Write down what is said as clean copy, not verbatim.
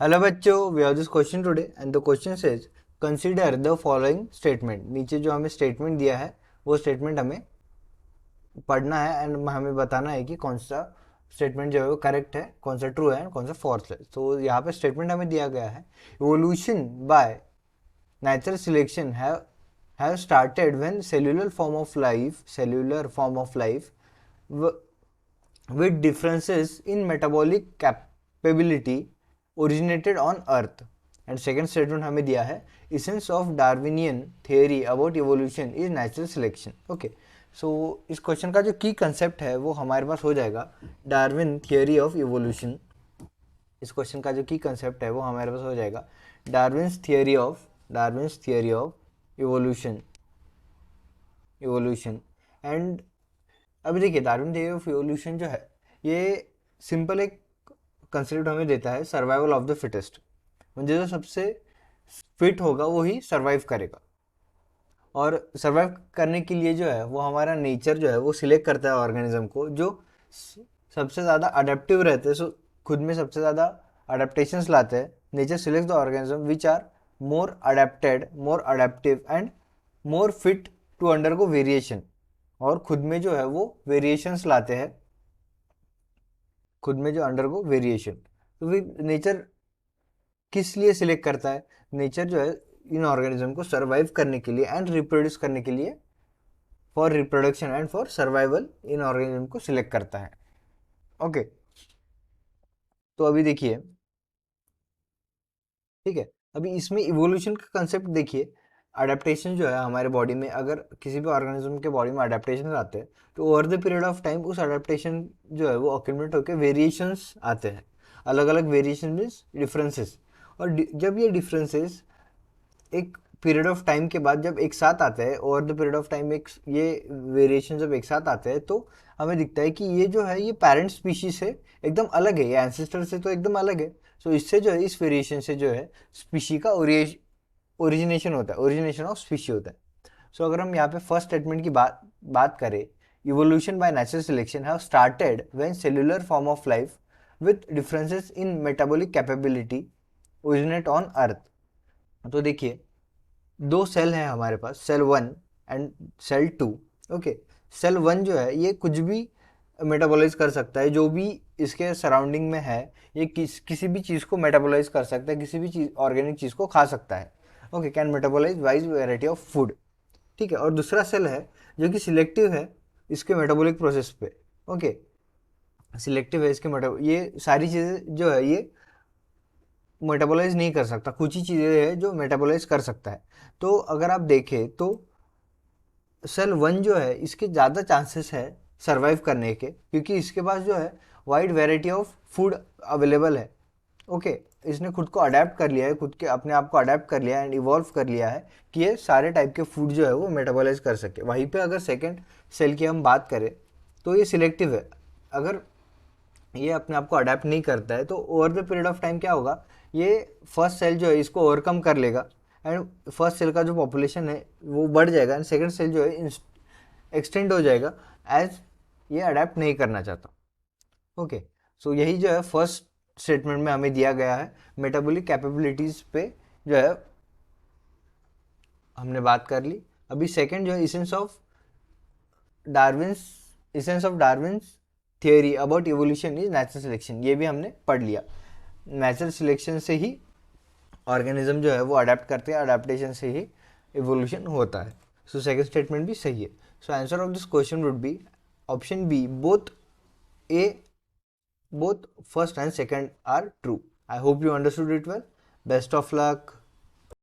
Hello बच्चों, we have this question today and the question says consider the following statement. नीचे जो हमें statement दिया है वो स्टेटमेंट हमें पढ़ना है एंड हमें बताना है कि कौन सा स्टेटमेंट जो है वो करेक्ट है, कौन सा ट्रू है, कौन सा फॉल्स है। तो यहाँ पे स्टेटमेंट हमें दिया गया है, evolution by natural selection have started when cellular form of life with differences in metabolic capability originated on earth. And second statement हमें दिया है, essence of Darwinian theory about evolution is natural selection. Okay, so इस question का जो की concept है वो हमारे पास हो जाएगा डार्विन थियोरी ऑफ इवोल्यूशन। इस क्वेश्चन का जो की कंसेप्ट है वो हमारे पास हो जाएगा Darwin's theory of evolution. And अभी देखिए, डार्विन थियोरी ऑफ इवोल्यूशन जो है ये सिंपल एक कंसेप्ट हमें देता है, सर्वाइवल ऑफ द फिटेस्ट। म्हणजे जो सबसे फिट होगा वो ही सर्वाइव करेगा, और सर्वाइव करने के लिए जो है वो हमारा नेचर जो है वो सिलेक्ट करता है ऑर्गेनिज्म को जो सबसे ज़्यादा अडेप्टिव रहते हैं। सो खुद में सबसे ज़्यादा अडेप्टेशंस लाते हैं। Nature select the organism which are more adaptive and more fit to undergo variation. और खुद में जो है वो वेरिएशंस लाते हैं, खुद में जो अंडरगो वेरिएशन। तो नेचर किस लिए सिलेक्ट करता है? नेचर जो है इन ऑर्गेनिज्म को सर्वाइव करने के लिए एंड रिप्रोड्यूस करने के लिए, for reproduction and for survival in organism को सिलेक्ट करता है। ओके, तो अभी देखिए, ठीक है, अभी इसमें इवोल्यूशन का कंसेप्ट देखिए। अडेप्टेशन जो है हमारे बॉडी में, अगर किसी भी ऑर्गेनिज्म के बॉडी में अडेप्टेशन आते हैं तो over the period of time उस अडेप्टेशन जो है वो अक्यूमुलेट होकर वेरिएशंस आते हैं। अलग अलग वेरिएशन मीन्स डिफरेंसेस। और जब ये डिफरेंसेस एक पीरियड ऑफ टाइम के बाद जब एक साथ आते हैं, over the period of time एक ये वेरिएशन जब एक साथ आते हैं तो हमें दिखता है कि ये जो है ये पेरेंट स्पीशीज से एकदम अलग है, ये एंसेस्टर से तो एकदम अलग है। सो इससे जो है, इस वेरिएशन से जो है स्पीशी का ओरिजिनेशन होता है, ओरिजिनेशन ऑफ स्पीशी होता है। सो अगर हम यहाँ पे फर्स्ट स्टेटमेंट की बात करें, evolution by natural selection have started when cellular form of life with differences in metabolic capability originate on earth. तो देखिए, दो सेल है हमारे पास, cell 1 and cell 2। Okay, cell 1 जो है ये कुछ भी मेटाबोलाइज कर सकता है, जो भी इसके सराउंडिंग में है ये किसी भी चीज़ को मेटाबोलाइज कर सकता है, किसी भी चीज़ ऑर्गेनिक चीज़ को खा सकता है। Okay, can metabolise wide variety of food. ठीक है, और दूसरा सेल है जो कि सिलेक्टिव है इसके मेटाबॉलिक प्रोसेस पे। ओके, सिलेक्टिव है इसके ये सारी चीज़ें जो है ये मेटाबोलाइज नहीं कर सकता, कुछ ही चीज़ें हैं जो मेटाबोलाइज कर सकता है। तो अगर आप देखें तो सेल 1 जो है इसके ज़्यादा चांसेस है सरवाइव करने के, क्योंकि इसके पास जो है wide variety of food available है। ओके, इसने खुद को अडेप्ट कर लिया है, खुद के अपने आप को अडेप्ट कर लिया है एंड इवॉल्व कर लिया है कि ये सारे टाइप के फूड जो है वो मेटाबोलाइज कर सके। वहीं पे अगर सेकेंड सेल की हम बात करें तो ये सिलेक्टिव है। अगर ये अपने आप को अडेप्ट नहीं करता है तो over the period of time क्या होगा, ये फर्स्ट सेल जो है इसको ओवरकम कर लेगा एंड फर्स्ट सेल का जो पॉपुलेशन है वो बढ़ जाएगा एंड सेकंड सेल जो है एक्सटेंड हो जाएगा एज ये अडेप्ट नहीं करना चाहता। ओके, सो यही जो है फर्स्ट स्टेटमेंट में हमें दिया गया है। मेटाबॉलिक कैपेबिलिटीज पे जो है हमने बात कर ली। अभी सेकंड जो है essence of Darwin's theory about evolution is natural selection, ये भी हमने पढ़ लिया। नेचुरल सिलेक्शन से ही ऑर्गेनिज्म जो है वो अडेप्ट करते हैं, अडेप्टेशन से ही इवोल्यूशन होता है। सो सेकंड स्टेटमेंट भी सही है। So answer of this question would be option B, both first and second are true. I hope you understood it well. Best of luck.